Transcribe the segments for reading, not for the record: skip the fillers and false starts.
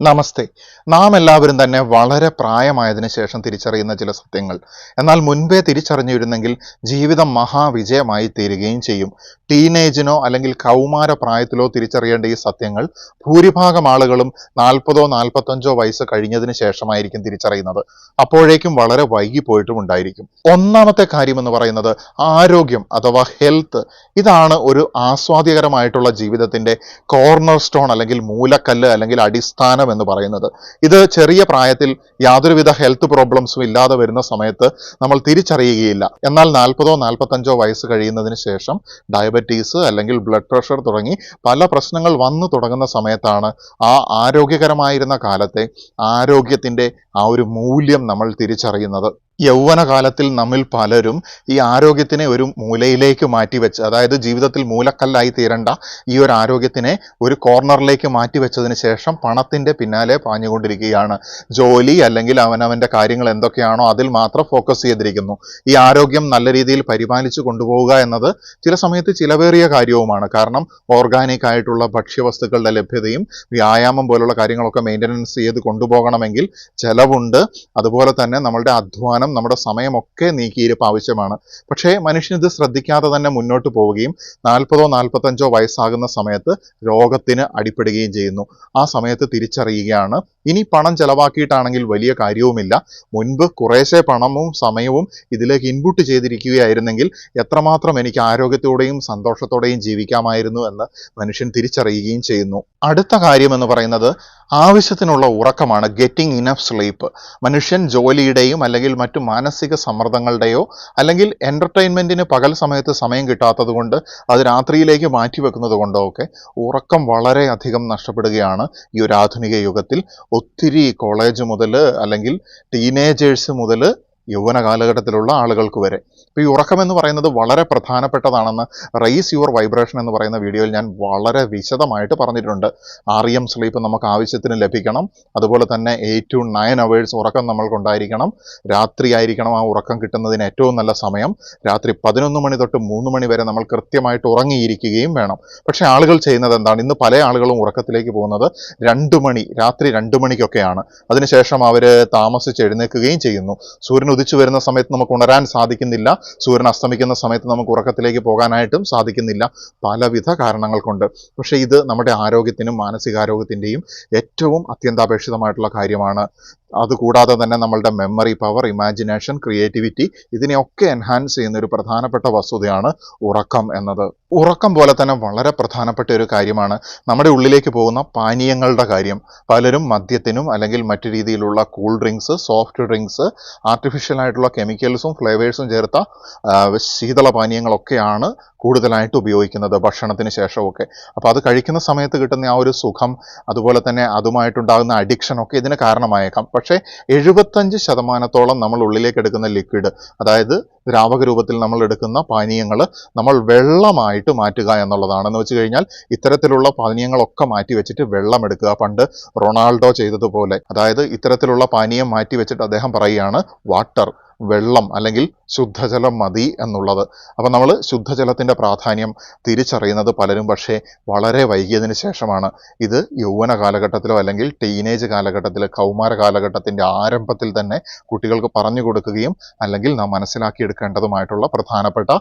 നമസ്തേ. നാം എല്ലാവരും തന്നെ വളരെ പ്രായമായതിനു ശേഷം തിരിച്ചറിയുന്ന ചില സത്യങ്ങൾ. എന്നാൽ മുൻപേ തിരിച്ചറിഞ്ഞിരുന്നെങ്കിൽ ജീവിതം മഹാവിജയമായി തീരുകയും ചെയ്യും. ടീനേജിനോ അല്ലെങ്കിൽ കൗമാര പ്രായത്തിലോ തിരിച്ചറിയേണ്ട ഈ സത്യങ്ങൾ ഭൂരിഭാഗം ആളുകളും 40ഓ 45ഓ വയസ്സ് കഴിഞ്ഞതിന് ശേഷമായിരിക്കും തിരിച്ചറിയുന്നത്. അപ്പോഴേക്കും വളരെ വൈകി പോയിട്ടും ഉണ്ടായിരിക്കും. ഒന്നാമത്തെ കാര്യം എന്ന് പറയുന്നത് ആരോഗ്യം അഥവാ ഹെൽത്ത്. ഇതാണ് ഒരു ആസ്വാദ്യകരമായിട്ടുള്ള ജീവിതത്തിന്റെ കോർണർ സ്റ്റോൺ അല്ലെങ്കിൽ മൂലക്കല്ല് അല്ലെങ്കിൽ അടിസ്ഥാനം എന്ന് പറയുന്നത്. ഇത് ചെറിയ പ്രായത്തിൽ യാതൊരുവിധ ഹെൽത്ത് പ്രോബ്ലംസും ഇല്ലാതെ വരുന്ന സമയത്ത് നമ്മൾ തിരിച്ചറിയുകയില്ല. എന്നാൽ 40ഓ 45ഓ വയസ്സ് കഴിയുന്നതിന് ശേഷം ഡയബറ്റീസ് അല്ലെങ്കിൽ ബ്ലഡ് പ്രഷർ തുടങ്ങി പല പ്രശ്നങ്ങൾ വന്നു തുടങ്ങുന്ന സമയത്താണ് ആ ആരോഗ്യകരമായിരുന്ന കാലത്തെ ആരോഗ്യത്തിന്റെ ആ ഒരു മൂല്യം നമ്മൾ തിരിച്ചറിയുന്നത്. യൗവനകാലത്തിൽ നമ്മിൽ പലരും ഈ ആരോഗ്യത്തിനെ ഒരു മൂലയിലേക്ക് മാറ്റിവെച്ച്, അതായത് ജീവിതത്തിൽ മൂലക്കല്ലായി തീരേണ്ട ഈ ഒരു ആരോഗ്യത്തിനെ ഒരു കോർണറിലേക്ക് മാറ്റിവെച്ചതിന് ശേഷം പണത്തിന്റെ പിന്നാലെ പാഞ്ഞുകൊണ്ടിരിക്കുകയാണ്. ജോലി അല്ലെങ്കിൽ അവനവന്റെ കാര്യങ്ങൾ എന്തൊക്കെയാണോ അതിൽ മാത്രം ഫോക്കസ് ചെയ്തിരിക്കുന്നു. ഈ ആരോഗ്യം നല്ല രീതിയിൽ പരിപാലിച്ചു കൊണ്ടുപോവുക എന്നത് ചില സമയത്ത് ചിലവേറിയ കാര്യവുമാണ്. കാരണം ഓർഗാനിക് ആയിട്ടുള്ള ഭക്ഷ്യവസ്തുക്കളുടെ ലഭ്യതയും വ്യായാമം പോലുള്ള കാര്യങ്ങളൊക്കെ മെയിൻ്റനൻസ് ചെയ്ത് കൊണ്ടുപോകണമെങ്കിൽ ചെലവുണ്ട്. അതുപോലെ തന്നെ നമ്മളുടെ അധ്വാനം, നമ്മുടെ സമയമൊക്കെ നീക്കിയിരിപ്പ് ആവശ്യമാണ്. പക്ഷേ മനുഷ്യൻ ഇത് ശ്രദ്ധിക്കാതെ തന്നെ മുന്നോട്ട് പോവുകയും 40ഓ 45ഓ വയസ്സാകുന്ന സമയത്ത് രോഗത്തിന് അടിപ്പെടുകയും ചെയ്യുന്നു. ആ സമയത്ത് തിരിച്ചറിയുകയാണ് ഇനി പണം ചെലവാക്കിയിട്ടാണെങ്കിൽ വലിയ കാര്യവുമില്ല, മുൻപ് കുറേശ്ശെ പണവും സമയവും ഇതിലേക്ക് ഇൻപുട്ട് ചെയ്തിരിക്കുകയായിരുന്നെങ്കിൽ എത്രമാത്രം എനിക്ക് ആരോഗ്യത്തോടെയും സന്തോഷത്തോടെയും ജീവിക്കാമായിരുന്നു എന്ന് മനുഷ്യൻ തിരിച്ചറിയുകയും ചെയ്യുന്നു. അടുത്ത കാര്യം എന്ന് പറയുന്നത് ആവശ്യത്തിനുള്ള ഉറക്കമാണ്. Getting enough sleep. മനുഷ്യൻ ജോലിയുടെയും അല്ലെങ്കിൽ മറ്റു മാനസിക സമ്മർദ്ദങ്ങളുടെയോ അല്ലെങ്കിൽ എന്റർടൈൻമെന്റിന് പകൽ സമയത്ത് സമയം കിട്ടാത്തത് കൊണ്ട് അത് രാത്രിയിലേക്ക് മാറ്റിവെക്കുന്നത് കൊണ്ടോ ഒക്കെ ഉറക്കം വളരെയധികം നഷ്ടപ്പെടുകയാണ് ഈ ഒരു ആധുനിക യുഗത്തിൽ. ഒത്തിരി കോളേജ് മുതൽ അല്ലെങ്കിൽ ടീനേജേഴ്സ് മുതൽ യൗവന കാലഘട്ടത്തിലുള്ള ആളുകൾക്ക് വരെ. ഇപ്പോൾ ഈ ഉറക്കം എന്ന് പറയുന്നത് വളരെ പ്രധാനപ്പെട്ടതാണെന്ന് റൈസ് യുവർ വൈബ്രേഷൻ എന്ന് പറയുന്ന വീഡിയോയിൽ ഞാൻ വളരെ വിശദമായിട്ട് പറഞ്ഞിട്ടുണ്ട്. REM സ്ലീപ്പ് നമുക്ക് ആവശ്യത്തിന് ലഭിക്കണം. അതുപോലെ തന്നെ 8 to 9 hours ഉറക്കം നമ്മൾക്കുണ്ടായിരിക്കണം. രാത്രി ആയിരിക്കണം ആ ഉറക്കം കിട്ടുന്നതിന് ഏറ്റവും നല്ല സമയം. രാത്രി 11 മണി തൊട്ട് 3 മണി വരെ നമ്മൾ കൃത്യമായിട്ട് ഉറങ്ങിയിരിക്കുകയും വേണം. പക്ഷേ ആളുകൾ ചെയ്യുന്നത് എന്താണ്? ഇന്ന് പല ആളുകളും ഉറക്കത്തിലേക്ക് പോകുന്നത് 2 മണി, രാത്രി 2 മണിക്കൊക്കെയാണ്. അതിനുശേഷം അവർ താമസിച്ച് എഴുന്നേൽക്കുകയും ചെയ്യുന്നു. സൂര്യൻ ഉദിച്ചു വരുന്ന സമയത്ത് നമുക്ക് ഉണരാൻ സാധിക്കുന്നില്ല. സൂര്യൻ അസ്തമിക്കുന്ന സമയത്ത് നമുക്ക് ഉറക്കത്തിലേക്ക് പോകാനായിട്ടും സാധിക്കുന്നില്ല, പലവിധ കാരണങ്ങൾ കൊണ്ട്. പക്ഷെ ഇത് നമ്മുടെ ആരോഗ്യത്തിനും മാനസികാരോഗ്യത്തിൻ്റെയും ഏറ്റവും അത്യന്താപേക്ഷിതമായിട്ടുള്ള കാര്യമാണ്. അതുകൂടാതെ തന്നെ നമ്മളുടെ മെമ്മറി പവർ, ഇമാജിനേഷൻ, ക്രിയേറ്റിവിറ്റി ഇതിനെയൊക്കെ എൻഹാൻസ് ചെയ്യുന്ന ഒരു പ്രധാനപ്പെട്ട വസ്തുതയാണ് ഉറക്കം എന്നത്. ഉറക്കം പോലെ തന്നെ വളരെ പ്രധാനപ്പെട്ട ഒരു കാര്യമാണ് നമ്മുടെ ഉള്ളിലേക്ക് പോകുന്ന പാനീയങ്ങളുടെ കാര്യം. പലരും മദ്യത്തിനും അല്ലെങ്കിൽ മറ്റു രീതിയിലുള്ള cool drinks, soft drinks, artificial ആയിട്ടുള്ള കെമിക്കൽസും ഫ്ലേവേഴ്സും ചേർത്ത ശീതള പാനീയങ്ങളൊക്കെയാണ് കൂടുതലായിട്ട് ഉപയോഗിക്കുന്നത് ഭക്ഷണത്തിന് ശേഷമൊക്കെ. അപ്പോൾ അത് കഴിക്കുന്ന സമയത്ത് കിട്ടുന്ന ആ ഒരു സുഖം, അതുപോലെ തന്നെ അതുമായിട്ടുണ്ടാകുന്ന അഡിക്ഷനൊക്കെ ഇതിന് കാരണമായേക്കാം. പക്ഷേ 75% നമ്മൾ ഉള്ളിലേക്ക് എടുക്കുന്ന ലിക്വിഡ്, അതായത് ദ്രാവക രൂപത്തിൽ നമ്മൾ എടുക്കുന്ന പാനീയങ്ങൾ നമ്മൾ വെള്ളമായിട്ട് മാറ്റുക എന്നുള്ളതാണ്. എന്ന് വെച്ച് കഴിഞ്ഞാൽ ഇത്തരത്തിലുള്ള പാനീയങ്ങളൊക്കെ മാറ്റി വെച്ചിട്ട് വെള്ളം എടുക്കുക. പണ്ട് റൊണാൾഡോ ചെയ്തതുപോലെ, അതായത് ഇത്തരത്തിലുള്ള പാനീയം മാറ്റി വെച്ചിട്ട് അദ്ദേഹം പറയുകയാണ് വാട്ടർ, വെള്ളം അല്ലെങ്കിൽ ശുദ്ധജലം മതി എന്നുള്ളത്. അപ്പം നമ്മൾ ശുദ്ധജലത്തിൻ്റെ പ്രാധാന്യം തിരിച്ചറിയുന്നത് പലരും പക്ഷേ വളരെ വൈകിയതിന് ശേഷമാണ്. ഇത് യൗവന കാലഘട്ടത്തിലോ അല്ലെങ്കിൽ ടീനേജ് കാലഘട്ടത്തിലോ കൗമാര കാലഘട്ടത്തിൻ്റെ ആരംഭത്തിൽ തന്നെ കുട്ടികൾക്ക് പറഞ്ഞു കൊടുക്കുകയും അല്ലെങ്കിൽ നാം മനസ്സിലാക്കിയെടുക്കേണ്ടതുമായിട്ടുള്ള പ്രധാനപ്പെട്ട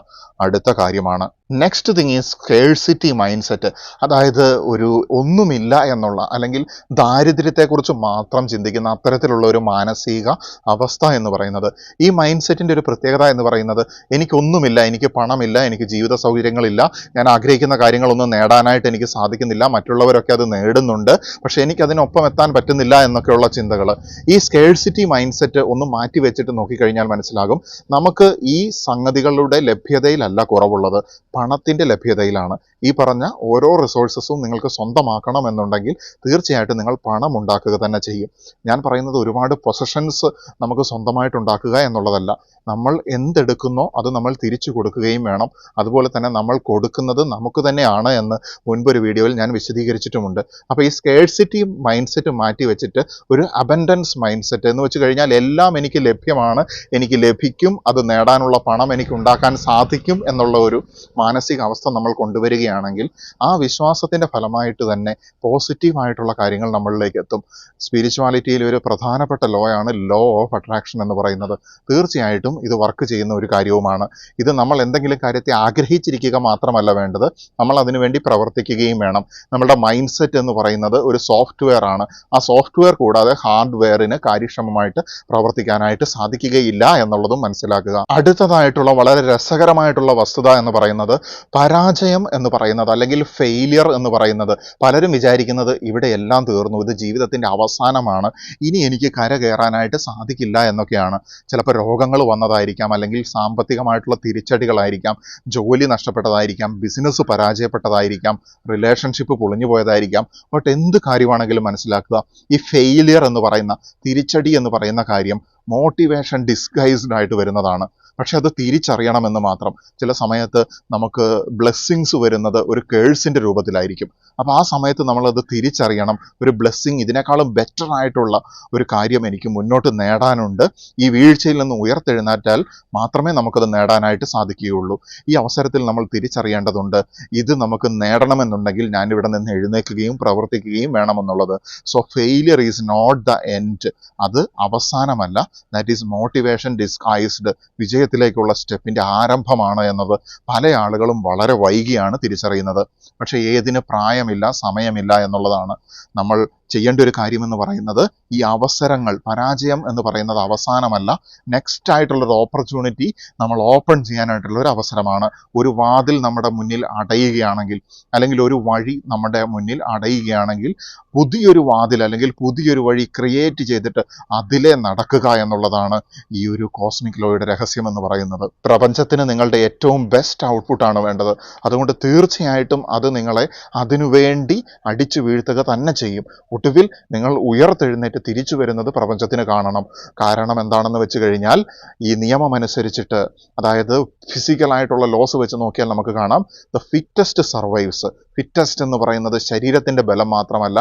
അടുത്ത കാര്യമാണ്. Next thing is scarcity mind set. അതായത് ഒരു ഒന്നുമില്ല എന്നുള്ള അല്ലെങ്കിൽ ദാരിദ്ര്യത്തെക്കുറിച്ച് മാത്രം ചിന്തിക്കുന്ന അത്തരത്തിലുള്ള ഒരു മാനസിക അവസ്ഥ എന്ന് പറയുന്നത്. ഈ മൈൻഡ് സെറ്റിൻ്റെ ഒരു പ്രത്യേകത എന്ന് പറയുന്നത് എനിക്കൊന്നുമില്ല, എനിക്ക് പണമില്ല, എനിക്ക് ജീവിത സൗകര്യങ്ങളില്ല, ഞാൻ ആഗ്രഹിക്കുന്ന കാര്യങ്ങളൊന്നും നേടാനായിട്ട് എനിക്ക് സാധിക്കുന്നില്ല, മറ്റുള്ളവരൊക്കെ അത് നേടുന്നുണ്ട്, പക്ഷെ എനിക്കതിനൊപ്പം എത്താൻ പറ്റുന്നില്ല എന്നൊക്കെയുള്ള ചിന്തകൾ. ഈ സ്കേഴ്സിറ്റി മൈൻഡ് സെറ്റ് ഒന്ന് മാറ്റി വെച്ചിട്ട് നോക്കിക്കഴിഞ്ഞാൽ മനസ്സിലാകും നമുക്ക് ഈ സംഗതികളുടെ ലഭ്യതയിലല്ല കുറവുള്ളത്, പണത്തിൻ്റെ ലഭ്യതയിലാണ്. ഈ പറഞ്ഞ ഓരോ റിസോഴ്സസും നിങ്ങൾക്ക് സ്വന്തമാക്കണം എന്നുണ്ടെങ്കിൽ തീർച്ചയായിട്ടും നിങ്ങൾ പണം ഉണ്ടാക്കുക തന്നെ ചെയ്യും. ഞാൻ പറയുന്നത് ഒരുപാട് പൊസഷൻസ് നമുക്ക് സ്വന്തമായിട്ട് ഉണ്ടാക്കുക എന്നുള്ളത് എന്നുള്ളതല്ല. നമ്മൾ എന്തെടുക്കുന്നോ അത് നമ്മൾ തിരിച്ചു കൊടുക്കുകയും വേണം. അതുപോലെ തന്നെ നമ്മൾ കൊടുക്കുന്നത് നമുക്ക് തന്നെയാണ് എന്ന് മുൻപൊരു വീഡിയോയിൽ ഞാൻ വിശദീകരിച്ചിട്ടുമുണ്ട്. അപ്പോൾ ഈ സ്കേഴ്സിറ്റി മൈൻഡ് സെറ്റ് മാറ്റി വെച്ചിട്ട് ഒരു അബൻഡൻസ് മൈൻഡ് സെറ്റ് എന്ന് വെച്ച് കഴിഞ്ഞാൽ എല്ലാം എനിക്ക് ലഭ്യമാണ്, എനിക്ക് ലഭിക്കും, അത് നേടാനുള്ള പണം എനിക്ക് ഉണ്ടാക്കാൻ സാധിക്കും എന്നുള്ള ഒരു മാനസികാവസ്ഥ നമ്മൾ കൊണ്ടുവരികയാണെങ്കിൽ ആ വിശ്വാസത്തിൻ്റെ ഫലമായിട്ട് തന്നെ പോസിറ്റീവായിട്ടുള്ള കാര്യങ്ങൾ നമ്മളിലേക്ക് എത്തും. സ്പിരിച്വാലിറ്റിയിൽ ഒരു പ്രധാനപ്പെട്ട ലോ ആണ് ലോ ഓഫ് അട്രാക്ഷൻ എന്ന് പറയുന്നത്. തീർച്ചയായിട്ടും ഇത് വർക്ക് ചെയ്യുന്ന ഒരു കാര്യവുമാണ്. ഇത് നമ്മൾ എന്തെങ്കിലും കാര്യത്തെ ആഗ്രഹിച്ചിരിക്കുക മാത്രമല്ല വേണ്ടത്, നമ്മൾ അതിനുവേണ്ടി പ്രവർത്തിക്കുകയും വേണം. നമ്മുടെ മൈൻഡ് സെറ്റ് എന്ന് പറയുന്നത് ഒരു സോഫ്റ്റ്വെയർ ആണ്. ആ സോഫ്റ്റ്വെയർ കൂടാതെ ഹാർഡ്വെയറിന് കാര്യക്ഷമമായിട്ട് പ്രവർത്തിക്കാനായിട്ട് സാധിക്കുകയില്ല എന്നുള്ളതും മനസ്സിലാക്കുക. അടുത്തതായിട്ടുള്ള വളരെ രസകരമായിട്ടുള്ള വസ്തുത എന്ന് പറയുന്നത് പരാജയം എന്ന് പറയുന്നത് അല്ലെങ്കിൽ ഫെയിലിയർ എന്ന് പറയുന്നത്, പലരും വിചാരിക്കുന്നത് ഇവിടെ എല്ലാം തീർന്നു, ഇത് ജീവിതത്തിൻ്റെ അവസാനമാണ്, ഇനി എനിക്ക് കരകയറാനായിട്ട് സാധിക്കില്ല എന്നൊക്കെയാണ്. ചിലപ്പോൾ രോഗങ്ങൾ വന്നതായിരിക്കാം, അല്ലെങ്കിൽ സാമ്പത്തികമായിട്ടുള്ള തിരിച്ചടികളായിരിക്കാം, ജോലി നഷ്ടപ്പെട്ടതായിരിക്കാം, ബിസിനസ് പരാജയപ്പെട്ടതായിരിക്കാം, റിലേഷൻഷിപ്പ് പൊളിഞ്ഞു പോയതായിരിക്കാം. ബട്ട് എന്ത് കാര്യമാണെങ്കിലും മനസ്സിലാക്കുക, ഈ ഫെയിലിയർ എന്ന് പറയുന്ന, തിരിച്ചടി എന്ന് പറയുന്ന കാര്യം മോട്ടിവേഷൻ ഡിസ്ഗൈസ്ഡ് ആയിട്ട് വരുന്നതാണ്. പക്ഷെ അത് തിരിച്ചറിയണമെന്ന് മാത്രം. ചില സമയത്ത് നമുക്ക് ബ്ലെസ്സിങ്സ് വരുന്നത് ഒരു കേഴ്സിൻ്റെ രൂപത്തിലായിരിക്കും. അപ്പോൾ ആ സമയത്ത് നമ്മളത് തിരിച്ചറിയണം. ഒരു ബ്ലെസ്സിങ്, ഇതിനേക്കാളും ബെറ്റർ ആയിട്ടുള്ള ഒരു കാര്യം എനിക്ക് മുന്നോട്ട് നേടാനുണ്ട്. ഈ വീഴ്ചയിൽ നിന്ന് ഉയർത്തെഴുന്നേറ്റാൽ മാത്രമേ നമുക്കത് നേടാനായിട്ട് സാധിക്കുകയുള്ളൂ. ഈ അവസരത്തിൽ നമ്മൾ തിരിച്ചറിയേണ്ടതുണ്ട്, ഇത് നമുക്ക് നേടണമെന്നുണ്ടെങ്കിൽ ഞാനിവിടെ നിന്ന് എഴുന്നേൽക്കുകയും പ്രവർത്തിക്കുകയും വേണമെന്നുള്ളത്. So failure is not the end. അത് അവസാനമല്ല. That is motivation disguised. വിജയത്തിലേക്കുള്ള സ്റ്റെപ്പിൻ്റെ ആരംഭമാണ് എന്നത് പല ആളുകളും വളരെ വൈകിയാണ് തിരിച്ചറിയുന്നത്. പക്ഷേ ഏതിന് പ്രായമില്ല, സമയമില്ല എന്നുള്ളതാണ്. നമ്മൾ ചെയ്യേണ്ട ഒരു കാര്യമെന്ന് പറയുന്നത് ഈ അവസരങ്ങൾ, പരാജയം എന്ന് പറയുന്നത് അവസാനമല്ല, നെക്സ്റ്റ് ആയിട്ടുള്ളൊരു ഓപ്പർച്യൂണിറ്റി നമ്മൾ ഓപ്പൺ ചെയ്യാനായിട്ടുള്ള ഒരു അവസരമാണ്. ഒരു വാതിൽ നമ്മുടെ മുന്നിൽ അടയുകയാണെങ്കിൽ, അല്ലെങ്കിൽ ഒരു വഴി നമ്മുടെ മുന്നിൽ അടയുകയാണെങ്കിൽ, പുതിയൊരു വാതിൽ അല്ലെങ്കിൽ പുതിയൊരു വഴി ക്രിയേറ്റ് ചെയ്തിട്ട് അതിലെ നടക്കുക എന്നുള്ളതാണ് ഈ ഒരു കോസ്മിക് ലോയുടെ രഹസ്യം എന്ന് പറയുന്നത്. പ്രപഞ്ചത്തിന് നിങ്ങളുടെ ഏറ്റവും ബെസ്റ്റ് ഔട്ട്പുട്ടാണ് വേണ്ടത്. അതുകൊണ്ട് തീർച്ചയായിട്ടും അത് നിങ്ങളെ അതിനുവേണ്ടി അടിച്ചു വീഴ്ത്തുക തന്നെ ചെയ്യും. ഒടുവിൽ നിങ്ങൾ ഉയർത്തെഴുന്നേറ്റ് തിരിച്ചു വരുന്നത് പ്രപഞ്ചത്തിന് കാണണം. കാരണം എന്താണെന്ന് വെച്ച് കഴിഞ്ഞാൽ, ഈ നിയമം അനുസരിച്ചിട്ട്, അതായത് ഫിസിക്കലായിട്ടുള്ള ലോസ് വെച്ച് നോക്കിയാൽ നമുക്ക് കാണാം, ദ ഫിറ്റസ്റ്റ് സർവൈവ്സ്. ഫിറ്റസ്റ്റ് എന്ന് പറയുന്നത് ശരീരത്തിൻ്റെ ബലം മാത്രമല്ല,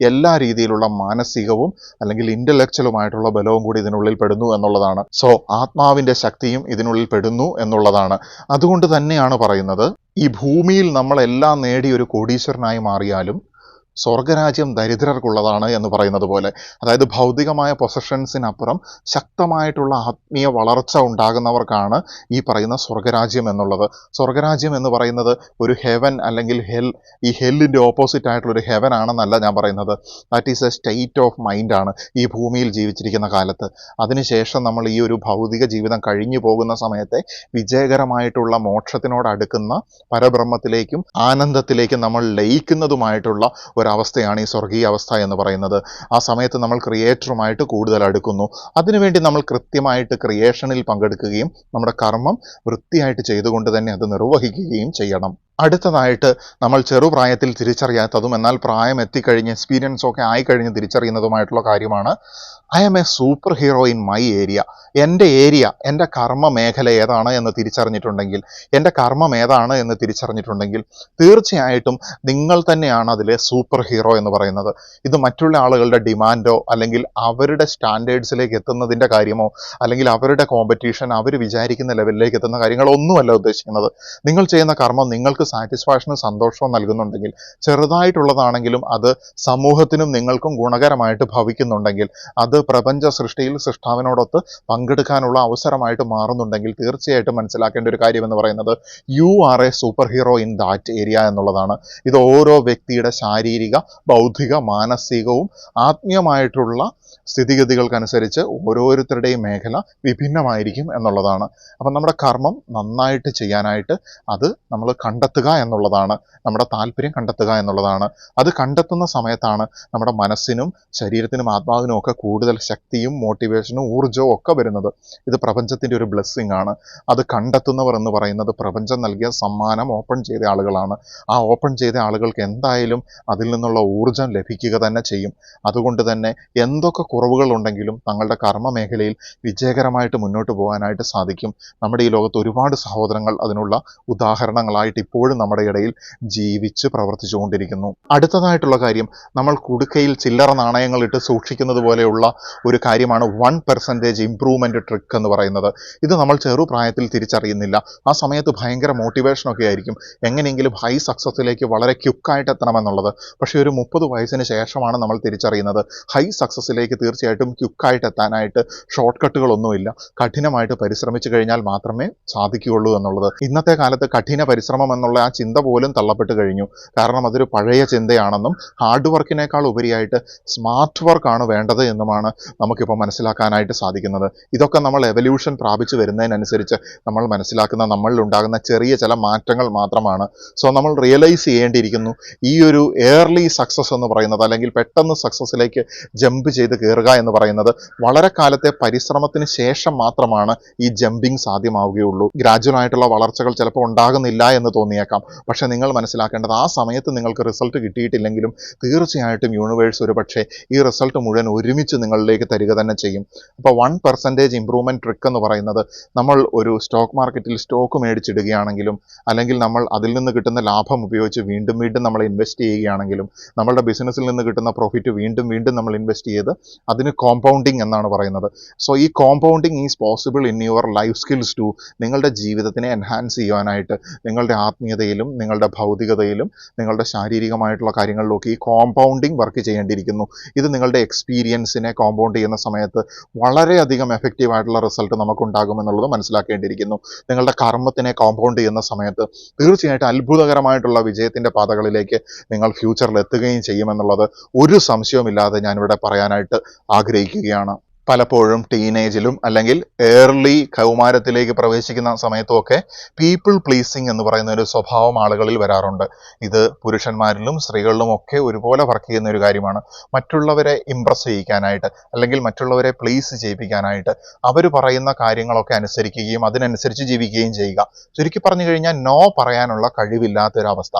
എല്ലാ രീതിയിലുള്ള മാനസികവും അല്ലെങ്കിൽ ഇൻ്റലക്ച്വലുമായിട്ടുള്ള ബലവും കൂടി ഇതിനുള്ളിൽ പെടുന്നു എന്നുള്ളതാണ്. സോ ആത്മാവിൻ്റെ ശക്തിയും ഇതിനുള്ളിൽ പെടുന്നു എന്നുള്ളതാണ്. അതുകൊണ്ട് തന്നെയാണ് പറയുന്നത്, ഈ ഭൂമിയിൽ നമ്മളെല്ലാം നേടി ഒരു കോടീശ്വരനായി മാറിയാലും സ്വർഗരാജ്യം ദരിദ്രർക്കുള്ളതാണ് എന്ന് പറയുന്നത് പോലെ. അതായത് ഭൗതികമായ പൊസഷൻസിനപ്പുറം ശക്തമായിട്ടുള്ള ആത്മീയ വളർച്ച ഉണ്ടാകുന്നവർക്കാണ് ഈ പറയുന്ന സ്വർഗരാജ്യം എന്നുള്ളത്. സ്വർഗരാജ്യം എന്ന് പറയുന്നത് ഒരു ഹെവൻ അല്ലെങ്കിൽ ഹെൽ, ഈ ഹെല്ലിൻ്റെ ഓപ്പോസിറ്റ് ആയിട്ടുള്ള ഒരു ഹെവൻ ആണെന്നല്ല ഞാൻ പറയുന്നത്. That is a state of മൈൻഡാണ് ഈ ഭൂമിയിൽ ജീവിച്ചിരിക്കുന്ന കാലത്ത്. അതിനുശേഷം നമ്മൾ ഈ ഒരു ഭൗതിക ജീവിതം കഴിഞ്ഞു പോകുന്ന സമയത്തെ വിജയകരമായിട്ടുള്ള മോക്ഷത്തിനോട് അടുക്കുന്ന പരബ്രഹ്മത്തിലേക്കും ആനന്ദത്തിലേക്കും നമ്മൾ ലയിക്കുന്നതുമായിട്ടുള്ള ഒരവസ്ഥയാണ് ഈ സ്വർഗീയ അവസ്ഥ എന്ന് പറയുന്നത്. ആ സമയത്ത് നമ്മൾ ക്രിയേറ്ററുമായിട്ട് കൂടുതൽ അടുക്കുന്നു. അതിനുവേണ്ടി നമ്മൾ കൃത്യമായിട്ട് ക്രിയേഷനിൽ പങ്കെടുക്കുകയും നമ്മുടെ കർമ്മം വൃത്തിയായിട്ട് ചെയ്തുകൊണ്ട് തന്നെ അത് നിർവഹിക്കുകയും ചെയ്യണം. അടുത്തതായിട്ട് നമ്മൾ ചെറുപ്രായത്തിൽ തിരിച്ചറിയാത്തതും എന്നാൽ പ്രായം എത്തിക്കഴിഞ്ഞ് എക്സ്പീരിയൻസ് ഒക്കെ ആയിക്കഴിഞ്ഞ് തിരിച്ചറിയുന്നതുമായിട്ടുള്ള കാര്യമാണ്, I am a super hero in my area. എൻ്റെ ഏരിയ, എൻ്റെ കർമ്മ മേഖല ഏതാണ് എന്ന് തിരിച്ചറിഞ്ഞിട്ടുണ്ടെങ്കിൽ, എൻ്റെ കർമ്മം ഏതാണ് എന്ന് തിരിച്ചറിഞ്ഞിട്ടുണ്ടെങ്കിൽ തീർച്ചയായിട്ടും നിങ്ങൾ തന്നെയാണ് അതിലെ സൂപ്പർ ഹീറോ എന്ന് പറയുന്നത്. ഇത് മറ്റുള്ള ആളുകളുടെ ഡിമാൻഡോ അല്ലെങ്കിൽ അവരുടെ സ്റ്റാൻഡേർഡ്സിലേക്ക് എത്തുന്നതിൻ്റെ കാര്യമോ അല്ലെങ്കിൽ അവരുടെ കോമ്പറ്റീഷൻ, അവർ വിചാരിക്കുന്ന ലെവലിലേക്ക് എത്തുന്ന കാര്യങ്ങളൊന്നുമല്ല ഉദ്ദേശിക്കുന്നത്. നിങ്ങൾ ചെയ്യുന്ന കർമ്മം നിങ്ങൾക്ക് സാറ്റിസ്ഫാക്ഷനും സന്തോഷവും നൽകുന്നുണ്ടെങ്കിൽ, ചെറുതായിട്ടുള്ളതാണെങ്കിലും അത് സമൂഹത്തിനും നിങ്ങൾക്കും ഗുണകരമായിട്ട് ഭവിക്കുന്നുണ്ടെങ്കിൽ, അത് പ്രപഞ്ച സൃഷ്ടിയിൽ സൃഷ്ടാവിനോടൊത്ത് പങ്കെടുക്കാനുള്ള അവസരമായിട്ട് മാറുന്നുണ്ടെങ്കിൽ, തീർച്ചയായിട്ടും മനസ്സിലാക്കേണ്ട ഒരു കാര്യം എന്ന് പറയുന്നത് you are A super hero in that area എന്നുള്ളതാണ്. ഇത് ഓരോ വ്യക്തിയുടെ ശാരീരിക, ബൗദ്ധിക, മാനസികവും ആത്മീയമായിട്ടുള്ള സ്ഥിതിഗതികൾക്കനുസരിച്ച് ഓരോരുത്തരുടെയും മേഖല വിഭിന്നമായിരിക്കും എന്നുള്ളതാണ്. അപ്പം നമ്മുടെ കർമ്മം നന്നായിട്ട് ചെയ്യാനായിട്ട് അത് നമ്മൾ കണ്ടെത്തുക കണ്ടെത്തുക എന്നുള്ളതാണ്, നമ്മുടെ താല്പര്യം കണ്ടെത്തുക എന്നുള്ളതാണ്. അത് കണ്ടെത്തുന്ന സമയത്താണ് നമ്മുടെ മനസ്സിനും ശരീരത്തിനും ആത്മാവിനും ഒക്കെ കൂടുതൽ ശക്തിയും മോട്ടിവേഷനും ഊർജ്ജവും ഒക്കെ വരുന്നത്. ഇത് പ്രപഞ്ചത്തിൻ്റെ ഒരു ബ്ലെസ്സിങ് ആണ്. അത് കണ്ടെത്തുന്നവർ എന്ന് പറയുന്നത് പ്രപഞ്ചം നൽകിയ സമ്മാനം ഓപ്പൺ ചെയ്ത ആളുകളാണ്. ആ ഓപ്പൺ ചെയ്ത ആളുകൾക്ക് എന്തായാലും അതിൽ നിന്നുള്ള ഊർജ്ജം ലഭിക്കുക തന്നെ ചെയ്യും. അതുകൊണ്ട് തന്നെ എന്തൊക്കെ കുറവുകളുണ്ടെങ്കിലും തങ്ങളുടെ കർമ്മ മേഖലയിൽ വിജയകരമായിട്ട് മുന്നോട്ട് പോകാനായിട്ട് സാധിക്കും. നമ്മുടെ ഈ ലോകത്ത് ഒരുപാട് സഹോദരങ്ങൾ അതിനുള്ള ഉദാഹരണങ്ങളായിട്ട് ഇപ്പോഴും നമ്മുടെ ഇടയിൽ ജീവിച്ച് പ്രവർത്തിച്ചുകൊണ്ടിരിക്കുന്നു. അടുത്തതായിട്ടുള്ള കാര്യം, നമ്മൾ കുടുക്കയിൽ ചില്ലറ നാണയങ്ങൾ ഇട്ട് സൂക്ഷിക്കുന്നത് പോലെയുള്ള ഒരു കാര്യമാണ് 1% ഇംപ്രൂവ്മെന്റ് ട്രിക്ക് എന്ന് പറയുന്നത്. ഇത് നമ്മൾ ചെറുപ്രായത്തിൽ തിരിച്ചറിയുന്നില്ല. ആ സമയത്ത് ഭയങ്കര മോട്ടിവേഷനൊക്കെ ആയിരിക്കും, എങ്ങനെയെങ്കിലും ഹൈ സക്സസ്സിലേക്ക് വളരെ ക്വിക്കായിട്ട് എത്തണമെന്നുള്ളത്. പക്ഷേ ഒരു 30 വയസ്സിന് ശേഷമാണ് നമ്മൾ തിരിച്ചറിയുന്നത് ഹൈ സക്സസ്സിലേക്ക് തീർച്ചയായിട്ടും ക്വിക്കായിട്ട് എത്താനായിട്ട് ഷോർട്ട് കട്ടുകളൊന്നുമില്ല. കഠിനമായിട്ട് പരിശ്രമിച്ചു കഴിഞ്ഞാൽ മാത്രമേ സാധിക്കുകയുള്ളൂ എന്നുള്ളത്. ഇന്നത്തെ കാലത്ത് കഠിന പരിശ്രമം എന്നുള്ള ആ ചിന്ത പോലും തള്ളപ്പെട്ട് കഴിഞ്ഞു. കാരണം അതൊരു പഴയ ചിന്തയാണെന്നും ഹാർഡ് വർക്കിനേക്കാൾ ഉപരിയായിട്ട് സ്മാർട്ട് വർക്കാണ് വേണ്ടത് എന്നുമാണ് നമുക്കിപ്പോൾ മനസ്സിലാക്കാനായിട്ട് സാധിക്കുന്നത്. ഇതൊക്കെ നമ്മൾ എവല്യൂഷൻ പ്രാപിച്ചു വരുന്നതിനനുസരിച്ച് നമ്മൾ മനസ്സിലാക്കുന്ന, നമ്മളിൽ ഉണ്ടാകുന്ന ചെറിയ ചില മാറ്റങ്ങൾ മാത്രമാണ്. സോ നമ്മൾ റിയലൈസ് ചെയ്യേണ്ടിയിരിക്കുന്നു, ഈ ഒരു ഏർലി സക്സസ് എന്ന് പറയുന്നത്, അല്ലെങ്കിൽ പെട്ടെന്ന് സക്സസ്സിലേക്ക് ജമ്പ് ചെയ്ത് കയറുക എന്ന് പറയുന്നത് വളരെ കാലത്തെ പരിശ്രമത്തിന് ശേഷം മാത്രമാണ് ഈ ജമ്പിങ് സാധ്യമാവുകയുള്ളൂ. ഗ്രാജുവൽ ആയിട്ടുള്ള വളർച്ചകൾ ചിലപ്പോൾ ഉണ്ടാകുന്നില്ല എന്ന് തോന്നിയേക്കാം. പക്ഷെ നിങ്ങൾ മനസ്സിലാക്കേണ്ടത്, ആ സമയത്ത് നിങ്ങൾക്ക് റിസൾട്ട് കിട്ടിയിട്ടില്ലെങ്കിലും തീർച്ചയായിട്ടും യൂണിവേഴ്സ് ഒരു പക്ഷേ ഈ റിസൾട്ട് മുഴുവൻ ഒരുമിച്ച് നിങ്ങളിലേക്ക് തരിക തന്നെ ചെയ്യും. അപ്പോൾ 1% ഇംപ്രൂവ്മെന്റ് ട്രിക്ക് എന്ന് പറയുന്നത്, നമ്മൾ ഒരു സ്റ്റോക്ക് മാർക്കറ്റിൽ സ്റ്റോക്ക് മേടിച്ചിടുകയാണെങ്കിലും, അല്ലെങ്കിൽ നമ്മൾ അതിൽ നിന്ന് കിട്ടുന്ന ലാഭം ഉപയോഗിച്ച് വീണ്ടും വീണ്ടും നമ്മൾ ഇൻവെസ്റ്റ് ചെയ്യുകയാണെങ്കിലും, നമ്മളുടെ ബിസിനസ്സിൽ നിന്ന് കിട്ടുന്ന പ്രോഫിറ്റ് വീണ്ടും വീണ്ടും നമ്മൾ ഇൻവെസ്റ്റ് ചെയ്ത് അതിന് കോമ്പൗണ്ടിങ് എന്നാണ് പറയുന്നത്. സോ ഈ കോമ്പൗണ്ടിങ് is possible in your life skills too. നിങ്ങളുടെ ജീവിതത്തിനെ എൻഹാൻസ് ചെയ്യുവാനായിട്ട്, നിങ്ങളുടെ ആത്മീയതയിലും നിങ്ങളുടെ ഭൗതികതയിലും നിങ്ങളുടെ ശാരീരികമായിട്ടുള്ള കാര്യങ്ങളിലൊക്കെ ഈ കോമ്പൗണ്ടിങ് വർക്ക് ചെയ്യേണ്ടിയിരിക്കുന്നു. ഇത് നിങ്ങളുടെ എക്സ്പീരിയൻസിനെ കോമ്പൗണ്ട് ചെയ്യുന്ന സമയത്ത് വളരെയധികം എഫക്റ്റീവായിട്ടുള്ള റിസൾട്ട് നമുക്കുണ്ടാകുമെന്നുള്ളത് മനസ്സിലാക്കേണ്ടിയിരിക്കുന്നു. നിങ്ങളുടെ കർമ്മത്തിനെ കോമ്പൗണ്ട് ചെയ്യുന്ന സമയത്ത് തീർച്ചയായിട്ടും അത്ഭുതകരമായിട്ടുള്ള വിജയത്തിൻ്റെ പാതകളിലേക്ക് നിങ്ങൾ ഫ്യൂച്ചറിൽ എത്തുകയും ചെയ്യുമെന്നുള്ളത് ഒരു സംശയവുമില്ലാതെ ഞാനിവിടെ പറയാനായിട്ട് ആഗ്രഹിക്കുകയാണ്. പലപ്പോഴും ടീനേജിലും അല്ലെങ്കിൽ ഏർലി കൗമാരത്തിലേക്ക് പ്രവേശിക്കുന്ന സമയത്തുമൊക്കെ പീപ്പിൾ പ്ലീസിങ് എന്ന് പറയുന്ന ഒരു സ്വഭാവം ആളുകളിൽ വരാറുണ്ട്. ഇത് പുരുഷന്മാരിലും സ്ത്രീകളിലും ഒക്കെ ഒരുപോലെ വർക്ക് ചെയ്യുന്ന ഒരു കാര്യമാണ്. മറ്റുള്ളവരെ ഇംപ്രസ് ചെയ്യിക്കാനായിട്ട്, അല്ലെങ്കിൽ മറ്റുള്ളവരെ പ്ലീസ് ചെയ്യിപ്പിക്കാനായിട്ട് അവർ പറയുന്ന കാര്യങ്ങളൊക്കെ അനുസരിക്കുകയും അതിനനുസരിച്ച് ജീവിക്കുകയും ചെയ്യുക. ചുരുക്കി പറഞ്ഞു കഴിഞ്ഞാൽ നോ പറയാനുള്ള കഴിവില്ലാത്തൊരവസ്ഥ.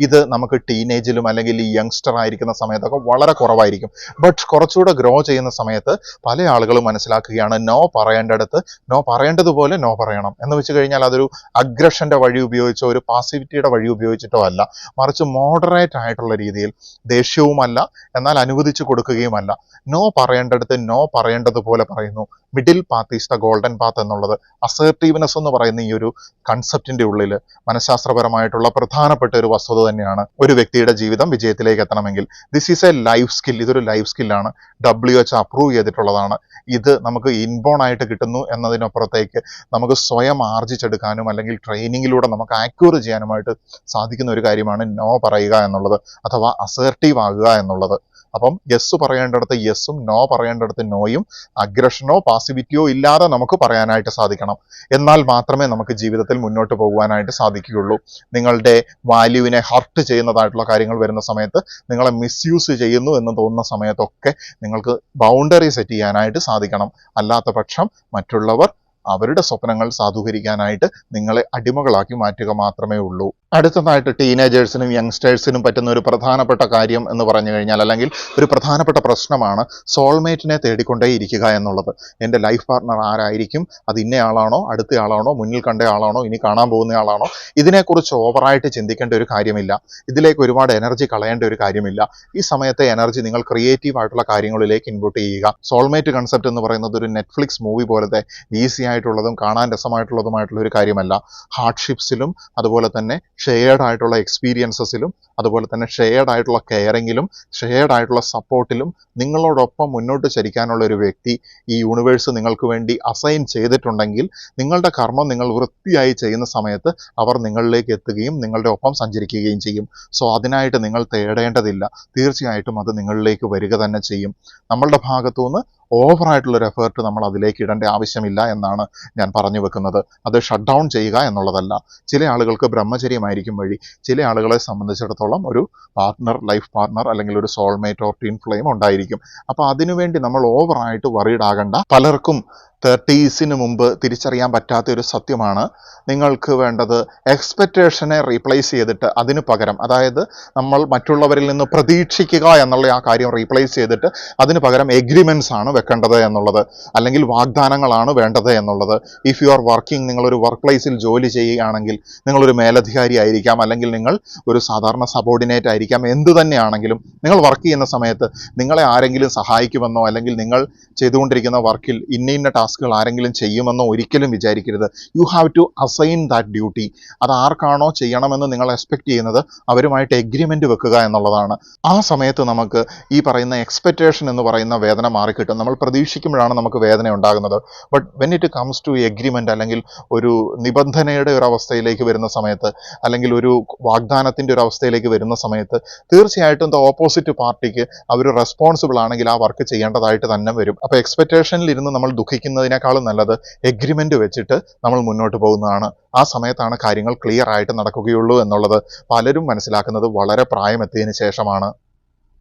ഇത് നമുക്ക് ടീനേജിലും അല്ലെങ്കിൽ ഈ യങ്സ്റ്റർ ആയിരിക്കുന്ന സമയത്തൊക്കെ വളരെ കുറവായിരിക്കും. ബട്ട് കുറച്ചുകൂടെ ഗ്രോ ചെയ്യുന്ന സമയത്ത് പല ആളുകളും മനസ്സിലാക്കുകയാണ്, നോ പറയേണ്ടടുത്ത് നോ പറയേണ്ടതുപോലെ നോ പറയണം എന്ന് വെച്ച് കഴിഞ്ഞാൽ അതൊരു അഗ്രഷന്റെ വഴി ഉപയോഗിച്ചോ ഒരു പാസിവിറ്റിയുടെ വഴി ഉപയോഗിച്ചിട്ടോ അല്ല, മറിച്ച് മോഡറേറ്റ് ആയിട്ടുള്ള രീതിയിൽ, ദേഷ്യവുമല്ല എന്നാൽ അനുവദിച്ചു കൊടുക്കുകയുമല്ല. നോ പറയേണ്ടടുത്ത് നോ പറയേണ്ടതുപോലെ പറയുന്നു. Middle path is the golden path എന്നുള്ളത് അസേർട്ടീവ്നെസ് എന്ന് പറയുന്ന ഈ ഒരു കൺസെപ്റ്റിന്റെ ഉള്ളിൽ മനഃശാസ്ത്രപരമായിട്ടുള്ള പ്രധാനപ്പെട്ട ഒരു വസ്തുത തന്നെയാണ്. ഒരു വ്യക്തിയുടെ ജീവിതം വിജയത്തിലേക്ക് എത്തണമെങ്കിൽ this is A life skill. ഇതൊരു ലൈഫ് സ്കില്ലാണ്, WHO അപ്രൂവ് ചെയ്തിട്ടുള്ളതാണ്. ഇത് നമുക്ക് ഇൻബോൺ ആയിട്ട് കിട്ടുന്നു എന്നതിനപ്പുറത്തേക്ക് നമുക്ക് സ്വയം ആർജിച്ചെടുക്കാനും അല്ലെങ്കിൽ ട്രെയിനിങ്ങിലൂടെ നമുക്ക് ആക്യൂർ ചെയ്യാനുമായിട്ട് സാധിക്കുന്ന ഒരു കാര്യമാണ് നോ പറയുക എന്നുള്ളത്, അഥവാ അസേർട്ടീവ് ആകുക എന്നുള്ളത്. അപ്പം യെസ് പറയേണ്ടടുത്ത് യെസ്സും നോ പറയേണ്ടടുത്ത് നോയും അഗ്രഷനോ പാസിവിറ്റിയോ ഇല്ലാതെ നമുക്ക് പറയാനായിട്ട് സാധിക്കണം. എന്നാൽ മാത്രമേ നമുക്ക് ജീവിതത്തിൽ മുന്നോട്ട് പോകുവാനായിട്ട് സാധിക്കുകയുള്ളൂ. നിങ്ങളുടെ വാല്യൂവിനെ ഹർട്ട് ചെയ്യുന്നതായിട്ടുള്ള കാര്യങ്ങൾ വരുന്ന സമയത്ത്, നിങ്ങളെ മിസ്യൂസ് ചെയ്യുന്നു എന്ന് തോന്നുന്ന സമയത്തൊക്കെ നിങ്ങൾക്ക് ബൗണ്ടറി സെറ്റ് ചെയ്യാനായിട്ട് സാധിക്കണം. അല്ലാത്ത പക്ഷം മറ്റുള്ളവർ അവരുടെ സ്വപ്നങ്ങൾ സാധൂകരിക്കാനായിട്ട് നിങ്ങളെ അടിമകളാക്കി മാറ്റുക മാത്രമേ ഉള്ളൂ. അടുത്തതായിട്ട് ടീനേജേഴ്സിനും യങ്സ്റ്റേഴ്സിനും പറ്റുന്ന ഒരു പ്രധാനപ്പെട്ട കാര്യം എന്ന് പറഞ്ഞു കഴിഞ്ഞാൽ, അല്ലെങ്കിൽ ഒരു പ്രധാനപ്പെട്ട പ്രശ്നമാണ് സോൾമേറ്റിനെ തേടിക്കൊണ്ടേ ഇരിക്കുക എന്നുള്ളത്. എൻ്റെ ലൈഫ് പാർട്ണർ ആരായിരിക്കും, അത് ഇന്നയാളാണോ, അടുത്തയാളാണോ, മുന്നിൽ കണ്ട ആളാണോ, ഇനി കാണാൻ പോകുന്ന ആളാണോ, ഇതിനെക്കുറിച്ച് ഓവറായിട്ട് ചിന്തിക്കേണ്ട ഒരു കാര്യമില്ല. ഇതിലേക്ക് ഒരുപാട് എനർജി കളയേണ്ട ഒരു കാര്യമില്ല. ഈ സമയത്തെ എനർജി നിങ്ങൾ ക്രിയേറ്റീവ് ആയിട്ടുള്ള കാര്യങ്ങളിലേക്ക് ഇൻപുട്ട് ചെയ്യുക. സോൾമേറ്റ് കൺസെപ്റ്റ് എന്ന് പറയുന്നത് ഒരു നെറ്റ്ഫ്ലിക്സ് മൂവി പോലത്തെ ഈസി ആയിട്ടുള്ളതും കാണാൻ രസമായിട്ടുള്ളതുമായിട്ടുള്ള ഒരു കാര്യമല്ല. ഹാർഡ്ഷിപ്സിലും അതുപോലെ തന്നെ ഷെയർഡ് ആയിട്ടുള്ള എക്സ്പീരിയൻസസിലും അതുപോലെ തന്നെ ഷെയർഡ് ആയിട്ടുള്ള കെയറിങ്ങിലും ഷെയർഡ് ആയിട്ടുള്ള സപ്പോർട്ടിലും നിങ്ങളോടൊപ്പം മുന്നോട്ട് ചരിക്കാനുള്ള ഒരു വ്യക്തി ഈ യൂണിവേഴ്സ് നിങ്ങൾക്ക് വേണ്ടി അസൈൻ ചെയ്തിട്ടുണ്ടെങ്കിൽ, നിങ്ങളുടെ കർമ്മം നിങ്ങൾ വൃത്തിയായി ചെയ്യുന്ന സമയത്ത് അവർ നിങ്ങളിലേക്ക് എത്തുകയും നിങ്ങളുടെ ഒപ്പം സഞ്ചരിക്കുകയും ചെയ്യും. സോ അതിനായിട്ട് നിങ്ങൾ തേടേണ്ടതില്ല, തീർച്ചയായിട്ടും അത് നിങ്ങളിലേക്ക് വരിക തന്നെ ചെയ്യും. നമ്മളുടെ ഭാഗത്തുനിന്ന് ഓവറായിട്ടുള്ളൊരു എഫേർട്ട് നമ്മൾ അതിലേക്ക് ഇടേണ്ട ആവശ്യമില്ല എന്നാണ് ഞാൻ പറഞ്ഞു വെക്കുന്നത്. അത് ഷട്ട് ഡൗൺ ചെയ്യുക എന്നുള്ളതല്ല. ചില ആളുകൾക്ക് ബ്രഹ്മചര്യമായിരിക്കും വഴി. ചില ആളുകളെ സംബന്ധിച്ചിടത്തോളം ഒരു പാർട്ട്ണർ, ലൈഫ് പാർട്ട്ണർ അല്ലെങ്കിൽ ഒരു സോൾമേറ്റ് ഓർ ട്വിൻ ഫ്ലെയിം ഉണ്ടായിരിക്കും. അപ്പോൾ അതിനുവേണ്ടി നമ്മൾ ഓവറായിട്ട് വറീഡ് ആകണ്ട. പലർക്കും 30s മുമ്പ് തിരിച്ചറിയാൻ പറ്റാത്ത ഒരു സത്യമാണ്, നിങ്ങൾക്ക് വേണ്ടത് എക്സ്പെക്റ്റേഷനെ റീപ്ലേസ് ചെയ്തിട്ട് അതിന് പകരം, അതായത് നമ്മൾ മറ്റുള്ളവരിൽ നിന്ന് പ്രതീക്ഷിക്കുക എന്നുള്ള ആ കാര്യം റീപ്ലേസ് ചെയ്തിട്ട് അതിന് പകരം എഗ്രിമെൻറ്റ്സ് ആണ് വെക്കേണ്ടത് എന്നുള്ളത്, അല്ലെങ്കിൽ വാഗ്ദാനങ്ങളാണ് വേണ്ടത് എന്നുള്ളത്. ഇഫ് യു ആർ വർക്കിംഗ്, നിങ്ങളൊരു വർക്ക് പ്ലേസിൽ ജോലി ചെയ്യുകയാണെങ്കിൽ, നിങ്ങളൊരു മേലധികാരി ആയിരിക്കാം, അല്ലെങ്കിൽ നിങ്ങൾ ഒരു സാധാരണ സബോർഡിനേറ്റ് ആയിരിക്കാം, എന്തു തന്നെയാണെങ്കിലും നിങ്ങൾ വർക്ക് ചെയ്യുന്ന സമയത്ത് നിങ്ങളെ ആരെങ്കിലും സഹായിക്കുമെന്നോ അല്ലെങ്കിൽ നിങ്ങൾ ചെയ്തുകൊണ്ടിരിക്കുന്ന വർക്കിൽ ഇന്ന ടാസ്കുകൾ ആരെങ്കിലും ചെയ്യുമെന്നോ ഒരിക്കലും വിചാരിക്കരുത്. You have to assign that duty. അത് ആർക്കാണോ ചെയ്യണമെന്ന് നിങ്ങൾ എക്സ്പെക്ട് ചെയ്യുന്നത് അവരുമായിട്ട് എഗ്രിമെൻ്റ് വെക്കുക എന്നുള്ളതാണ്. ആ സമയത്ത് നമുക്ക് ഈ പറയുന്ന എക്സ്പെക്റ്റേഷൻ എന്ന് പറയുന്ന വേദന മാറിക്കിട്ടും. നമ്മൾ പ്രതീക്ഷിക്കുമ്പോഴാണ് നമുക്ക് വേദന ഉണ്ടാകുന്നത്. But when it comes to agreement, അല്ലെങ്കിൽ ഒരു നിബന്ധനയുടെ ഒരു അവസ്ഥയിലേക്ക് വരുന്ന സമയത്ത്, അല്ലെങ്കിൽ ഒരു വാഗ്ദാനത്തിൻ്റെ ഒരു അവസ്ഥയിലേക്ക് വരുന്ന സമയത്ത്, തീർച്ചയായിട്ടും ഓപ്പോസിറ്റ് പാർട്ടിക്ക് അവർ റെസ്പോൺസിബിൾ ആണെങ്കിൽ ആ വർക്ക് ചെയ്യേണ്ടതായിട്ട് തന്നെ വരും. അപ്പോൾ എക്സ്പെക്റ്റേഷനിൽ ഇരുന്ന് നമ്മൾ ദുഃഖിക്കുന്നതിനേക്കാളും നല്ലത് എഗ്രിമെൻ്റ് വെച്ചിട്ട് നമ്മൾ മുന്നോട്ട് പോകുന്നതാണ്. ആ സമയത്താണ് കാര്യങ്ങൾ ക്ലിയർ ആയിട്ട് നടക്കുകയുള്ളൂ എന്നുള്ളത് പലരും മനസ്സിലാക്കുന്നത് വളരെ പ്രായമെത്തിയതിന് ശേഷമാണ്.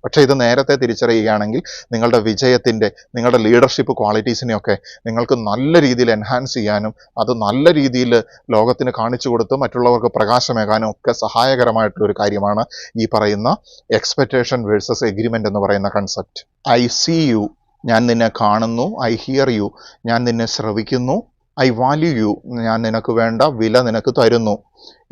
പക്ഷേ ഇത് നേരത്തെ തിരിച്ചറിയുകയാണെങ്കിൽ നിങ്ങളുടെ വിജയത്തിൻ്റെ, നിങ്ങളുടെ ലീഡർഷിപ്പ് ക്വാളിറ്റീസിനെയൊക്കെ നിങ്ങൾക്ക് നല്ല രീതിയിൽ എൻഹാൻസ് ചെയ്യാനും അത് നല്ല രീതിയിൽ ലോകത്തിന് കാണിച്ചു കൊടുത്ത് മറ്റുള്ളവർക്ക് പ്രകാശമേകാനും ഒക്കെ സഹായകരമായിട്ടുള്ളൊരു കാര്യമാണ് ഈ പറയുന്ന എക്സ്പെക്റ്റേഷൻ വേഴ്സസ് എഗ്രിമെൻ്റ് എന്ന് പറയുന്ന കൺസെപ്റ്റ്. ഐ സീ യു, ഞാൻ നിന്നെ കാണുന്നു. ഐ ഹിയർ യു, ഞാൻ നിന്നെ ശ്രവിക്കുന്നു. ഐ വാല്യൂ യു, ഞാൻ നിനക്ക് വേണ്ട വില നിനക്ക് തരുന്നു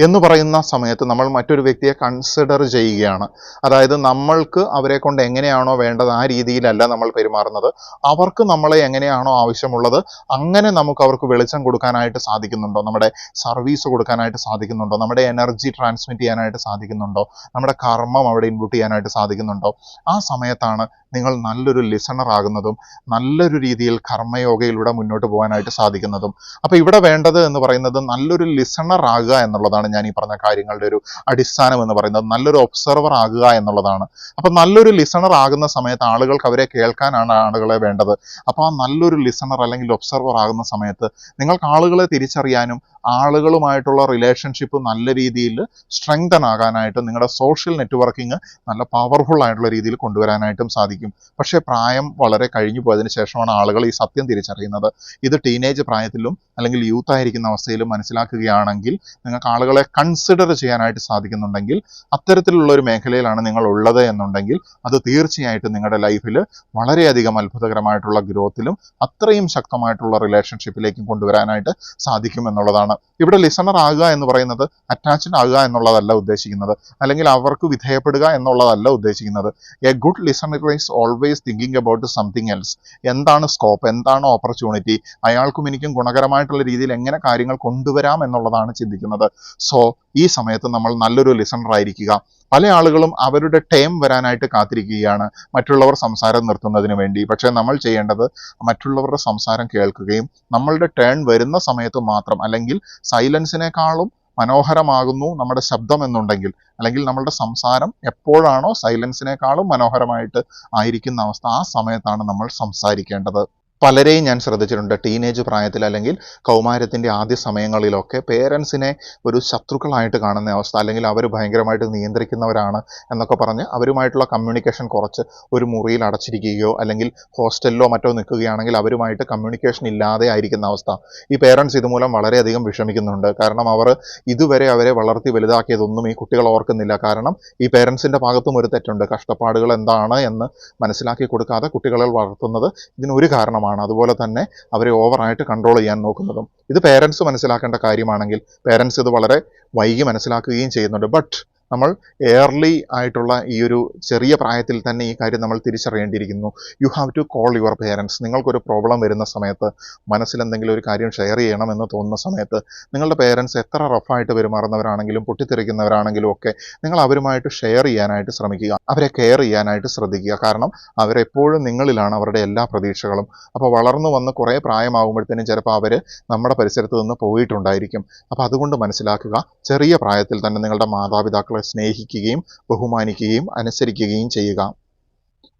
എന്ന് പറയുന്ന സമയത്ത് നമ്മൾ മറ്റൊരു വ്യക്തിയെ കൺസിഡർ ചെയ്യുകയാണ്. അതായത് നമ്മൾക്ക് അവരെ കൊണ്ട് എങ്ങനെയാണോ വേണ്ടത് ആ രീതിയിലല്ല നമ്മൾ പെരുമാറുന്നത്. അവർക്ക് നമ്മളെ എങ്ങനെയാണോ ആവശ്യമുള്ളത് അങ്ങനെ നമുക്ക് അവർക്ക് വെളിച്ചം കൊടുക്കാനായിട്ട് സാധിക്കുന്നുണ്ടോ, നമ്മുടെ സർവീസ് കൊടുക്കാനായിട്ട് സാധിക്കുന്നുണ്ടോ, നമ്മുടെ എനർജി ട്രാൻസ്മിറ്റ് ചെയ്യാനായിട്ട് സാധിക്കുന്നുണ്ടോ, നമ്മുടെ കർമ്മം അവിടെ ഇൻപുട്ട് ചെയ്യാനായിട്ട് സാധിക്കുന്നുണ്ടോ, ആ സമയത്താണ് നിങ്ങൾ നല്ലൊരു ലിസണർ ആകുന്നതും നല്ലൊരു രീതിയിൽ കർമ്മയോഗയിലൂടെ മുന്നോട്ട് പോകാനായിട്ട് സാധിക്കുന്നതും. അപ്പോൾ ഇവിടെ വേണ്ടത് എന്ന് പറയുന്നത് നല്ലൊരു ലിസണർ ആകുക എന്നുള്ളതാണ്. ഞാൻ ഈ പറഞ്ഞ കാര്യങ്ങളുടെ ഒരു അടിസ്ഥാനം എന്ന് പറയുന്നത് നല്ലൊരു ഒബ്സർവർ ആകുക എന്നുള്ളതാണ്. അപ്പം നല്ലൊരു ലിസണർ ആകുന്ന സമയത്ത് ആളുകൾക്ക് അവരെ കേൾക്കാനാണ് ആളുകളെ വേണ്ടത്. അപ്പോൾ ആ നല്ലൊരു ലിസണർ അല്ലെങ്കിൽ ഒബ്സർവർ ആകുന്ന സമയത്ത് നിങ്ങൾക്ക് ആളുകളെ തിരിച്ചറിയാനും ആളുകളുമായിട്ടുള്ള റിലേഷൻഷിപ്പ് നല്ല രീതിയിൽ സ്ട്രെങ്തൻ ആകാനായിട്ടും നിങ്ങളുടെ സോഷ്യൽ നെറ്റ്വർക്കിംഗ് നല്ല പവർഫുൾ ആയിട്ടുള്ള രീതിയിൽ കൊണ്ടുവരാനായിട്ടും സാധിക്കും. പക്ഷേ പ്രായം വളരെ കഴിഞ്ഞു പോയതിനു ശേഷമാണ് ആളുകൾ ഈ സത്യം തിരിച്ചറിയുന്നത്. ഇത് ടീനേജ് പ്രായത്തിലും അല്ലെങ്കിൽ യൂത്ത് ആയിരിക്കുന്ന അവസ്ഥയിലും മനസ്സിലാക്കുകയാണെങ്കിൽ നിങ്ങൾക്ക് ആളുകളെ കൺസിഡർ ചെയ്യാനായിട്ട് സാധിക്കുന്നുണ്ടെങ്കിൽ, അത്തരത്തിലുള്ള ഒരു മേഖലയിലാണ് നിങ്ങൾ ഉള്ളത് എന്നുണ്ടെങ്കിൽ, അത് തീർച്ചയായിട്ടും നിങ്ങളുടെ ലൈഫിൽ വളരെയധികം അത്ഭുതകരമായിട്ടുള്ള ഗ്രോത്തിലും അത്രയും ശക്തമായിട്ടുള്ള റിലേഷൻഷിപ്പിലേക്കും കൊണ്ടുവരാനായിട്ട് സാധിക്കും എന്നുള്ളതാണ്. ഇവിടെ ലിസണർ ആകുക എന്ന് പറയുന്നത് അറ്റാച്ച്ഡ് ആകുക എന്നുള്ളതല്ല ഉദ്ദേശിക്കുന്നത്, അല്ലെങ്കിൽ അവർക്ക് വിധേയപ്പെടുക എന്നുള്ളതല്ല ഉദ്ദേശിക്കുന്നത്. A good listener is always thinking about something else. എന്താണ് സ്കോപ്പ്, എന്താണ് ഓപ്പർച്യൂണിറ്റി, അയാൾക്കും എനിക്കും ഗുണകരമായിട്ടുള്ള രീതിയിൽ എങ്ങനെ കാര്യങ്ങൾ കൊണ്ടുവരാം എന്നുള്ളതാണ് ചിന്തിക്കുന്നത്. സോ ഈ സമയത്ത് നമ്മൾ നല്ലൊരു ലിസണർ ആയിരിക്കുക. പല ആളുകളും അവരുടെ ടൈം വരാനായിട്ട് കാത്തിരിക്കുകയാണ് മറ്റുള്ളവർ സംസാരം നിർത്തുന്നതിന് വേണ്ടി. പക്ഷേ നമ്മൾ ചെയ്യേണ്ടത് മറ്റുള്ളവരുടെ സംസാരം കേൾക്കുകയും നമ്മളുടെ ടേൺ വരുന്ന സമയത്ത് മാത്രം, അല്ലെങ്കിൽ സൈലൻസിനേക്കാളും മനോഹരമാകുന്നു നമ്മുടെ ശബ്ദം എന്നുണ്ടെങ്കിൽ, അല്ലെങ്കിൽ നമ്മളുടെ സംസാരം എപ്പോഴാണോ സൈലൻസിനേക്കാളും മനോഹരമായിട്ട് ആയിരിക്കുന്ന അവസ്ഥ, ആ സമയത്താണ് നമ്മൾ സംസാരിക്കേണ്ടത്. പലരെയും ഞാൻ ശ്രദ്ധിച്ചിട്ടുണ്ട്, ടീനേജ് പ്രായത്തിൽ അല്ലെങ്കിൽ കൗമാരത്തിൻ്റെ ആദ്യ സമയങ്ങളിലൊക്കെ പേരൻസിനെ ഒരു ശത്രുക്കളായിട്ട് കാണുന്ന അവസ്ഥ, അല്ലെങ്കിൽ അവർ ഭയങ്കരമായിട്ട് നിയന്ത്രിക്കുന്നവരാണ് എന്നൊക്കെ പറഞ്ഞ് അവരുമായിട്ടുള്ള കമ്മ്യൂണിക്കേഷൻ കുറച്ച് ഒരു മുറിയിൽ അടച്ചിരിക്കുകയോ അല്ലെങ്കിൽ ഹോസ്റ്റലിലോ മറ്റോ നിൽക്കുകയാണെങ്കിൽ അവരുമായിട്ട് കമ്മ്യൂണിക്കേഷൻ ഇല്ലാതെ ആയിരിക്കുന്ന അവസ്ഥ. ഈ പേരൻസ് ഇതുമൂലം വളരെയധികം വിഷമിക്കുന്നുണ്ട്. കാരണം അവർ ഇതുവരെ അവരെ വളർത്തി വലുതാക്കിയതൊന്നും ഈ കുട്ടികൾ ഓർക്കുന്നില്ല. കാരണം ഈ പേരൻസിൻ്റെ ഭാഗത്തും ഒരു തെറ്റുണ്ട്. കഷ്ടപ്പാടുകൾ എന്താണ് എന്ന് മനസ്സിലാക്കി കൊടുക്കാതെ കുട്ടികളെ വളർത്തുന്നത് ഇതിനൊരു കാരണമാണ്. അതുപോലെ തന്നെ അവരെ ഓവറായിട്ട് കൺട്രോൾ ചെയ്യാൻ നോക്കുന്നതും. ഇത് പേരൻസ് മനസ്സിലാക്കേണ്ട കാര്യമാണെങ്കിൽ പേരൻസ് ഇത് വളരെ വൈകി മനസ്സിലാക്കുകയും ചെയ്യുന്നുണ്ട്. ബട്ട് നമ്മൾ എയർലി ആയിട്ടുള്ള ഈ ഒരു ചെറിയ പ്രായത്തിൽ തന്നെ ഈ കാര്യം നമ്മൾ തിരിച്ചറിയേണ്ടിയിരിക്കുന്നു. You have to call your parents. നിങ്ങൾക്കൊരു പ്രോബ്ലം വരുന്ന സമയത്ത്, മനസ്സിൽ എന്തെങ്കിലും ഒരു കാര്യം ഷെയർ ചെയ്യണമെന്ന് തോന്നുന്ന സമയത്ത്, നിങ്ങളുടെ പേരൻസ് എത്ര റഫായിട്ട് പെരുമാറുന്നവരാണെങ്കിലും പൊട്ടിത്തെറിക്കുന്നവരാണെങ്കിലും ഒക്കെ നിങ്ങൾ അവരുമായിട്ട് ഷെയർ ചെയ്യാനായിട്ട് ശ്രമിക്കുക. അവരെ കെയർ ചെയ്യാനായിട്ട് ശ്രദ്ധിക്കുക. കാരണം അവരെപ്പോഴും നിങ്ങളിലാണ് അവരുടെ എല്ലാ പ്രതീക്ഷകളും. അപ്പോൾ വളർന്നു വന്ന് കുറേ പ്രായമാകുമ്പോഴത്തേനും ചിലപ്പോൾ അവർ നമ്മുടെ പരിസരത്ത് നിന്ന് പോയിട്ടുണ്ടായിരിക്കും. അപ്പോൾ അതുകൊണ്ട് മനസ്സിലാക്കുക, ചെറിയ പ്രായത്തിൽ തന്നെ നിങ്ങളുടെ മാതാപിതാക്കളെ സ്നേഹിക്കുകയും ബഹുമാനിക്കുകയും അനുസരിക്കുകയും ചെയ്യുക.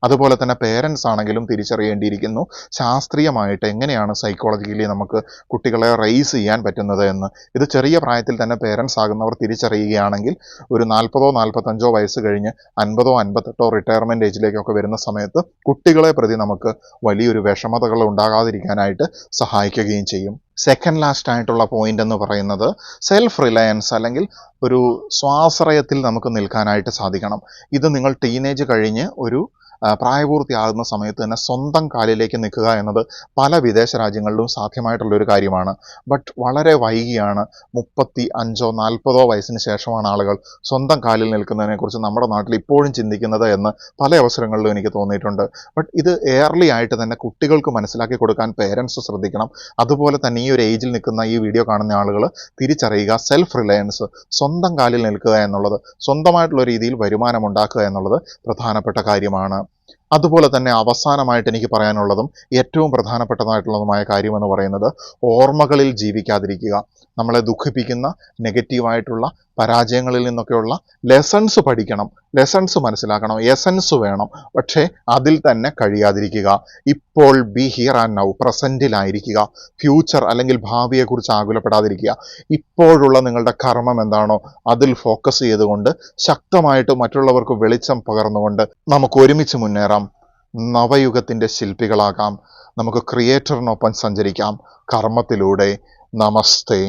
അതുപോലെ തന്നെ പേരൻസ് ആണെങ്കിലും തിരിച്ചറിയേണ്ടിയിരിക്കുന്നു ശാസ്ത്രീയമായിട്ട് എങ്ങനെയാണ് സൈക്കോളജിക്കലി നമുക്ക് കുട്ടികളെ റേസ് ചെയ്യാൻ പറ്റുന്നത് എന്ന്. ഇത് ചെറിയ പ്രായത്തിൽ തന്നെ പേരൻസ് ആകുന്നവർ തിരിച്ചറിയുകയാണെങ്കിൽ ഒരു 40-45 വയസ്സ് കഴിഞ്ഞ് 50-58 റിട്ടയർമെൻറ്റ് ഏജിലേക്കൊക്കെ വരുന്ന സമയത്ത് കുട്ടികളെ പ്രതി നമുക്ക് വലിയൊരു വിഷമതകൾ ഉണ്ടാകാതിരിക്കാനായിട്ട് സഹായിക്കുകയും ചെയ്യും. സെക്കൻഡ് ലാസ്റ്റ് ആയിട്ടുള്ള പോയിന്റ് എന്ന് പറയുന്നത് സെൽഫ് റിലയൻസ്, അല്ലെങ്കിൽ ഒരു സ്വാശ്രയത്തിൽ നമുക്ക് നിൽക്കാനായിട്ട് സാധിക്കണം. ഇത് നിങ്ങൾ ടീനേജ് കഴിഞ്ഞ് ഒരു പ്രായപൂർത്തിയാകുന്ന സമയത്ത് തന്നെ സ്വന്തം കാലിലേക്ക് നിൽക്കുക എന്നത് പല വിദേശ രാജ്യങ്ങളിലും സാധ്യമായിട്ടുള്ളൊരു കാര്യമാണ്. ബട്ട് വളരെ വൈകിയാണ് 35-40 വയസ്സിന് ശേഷമാണ് ആളുകൾ സ്വന്തം കാലിൽ നിൽക്കുന്നതിനെക്കുറിച്ച് നമ്മുടെ നാട്ടിൽ ഇപ്പോഴും ചിന്തിക്കുന്നത് എന്ന് പല അവസരങ്ങളിലും എനിക്ക് തോന്നിയിട്ടുണ്ട്. ബട്ട് ഇത് എയർലി ആയിട്ട് തന്നെ കുട്ടികൾക്ക് മനസ്സിലാക്കി കൊടുക്കാൻ പേരൻസ് ശ്രദ്ധിക്കണം. അതുപോലെ തന്നെ ഈ ഒരു ഏജിൽ നിൽക്കുന്ന ഈ വീഡിയോ കാണുന്ന ആളുകൾ തിരിച്ചറിയുക, സെൽഫ് റിലയൻസ്, സ്വന്തം കാലിൽ നിൽക്കുക എന്നുള്ളത്, സ്വന്തമായിട്ടുള്ള രീതിയിൽ വരുമാനം ഉണ്ടാക്കുക എന്നുള്ളത് പ്രധാനപ്പെട്ട കാര്യമാണ്. അതുപോലെ തന്നെ അവസാനമായിട്ട് എനിക്ക് പറയാനുള്ളതും ഏറ്റവും പ്രധാനപ്പെട്ടതായിട്ടുള്ളതുമായ കാര്യമെന്ന് പറയുന്നത് ഓർമ്മകളിൽ ജീവിക്കാതിരിക്കുക. നമ്മളെ ദുഃഖിപ്പിക്കുന്ന നെഗറ്റീവായിട്ടുള്ള പരാജയങ്ങളിൽ നിന്നൊക്കെയുള്ള ലെസൺസ് പഠിക്കണം, ലെസൺസ് മനസ്സിലാക്കണം, എസൻസ് വേണം. പക്ഷേ അതിൽ തന്നെ കഴിയാതിരിക്കുക. ഇപ്പോൾ ബി ഹിയർ ആൻഡ് നൗ, പ്രസൻറ്റിലായിരിക്കുക. ഫ്യൂച്ചർ അല്ലെങ്കിൽ ഭാവിയെക്കുറിച്ച് ആകുലപ്പെടാതിരിക്കുക. ഇപ്പോഴുള്ള നിങ്ങളുടെ കർമ്മം എന്താണോ അതിൽ ഫോക്കസ് ചെയ്തുകൊണ്ട് ശക്തമായിട്ട് മറ്റുള്ളവർക്ക് വെളിച്ചം പകർന്നുകൊണ്ട് നമുക്ക് ഒരുമിച്ച് മുന്നേറാം. നവയുഗത്തിൻ്റെ ശില്പികളാകാം. നമുക്ക് ക്രിയേറ്ററിനൊപ്പം സഞ്ചരിക്കാം കർമ്മത്തിലൂടെ. നമസ്തേ.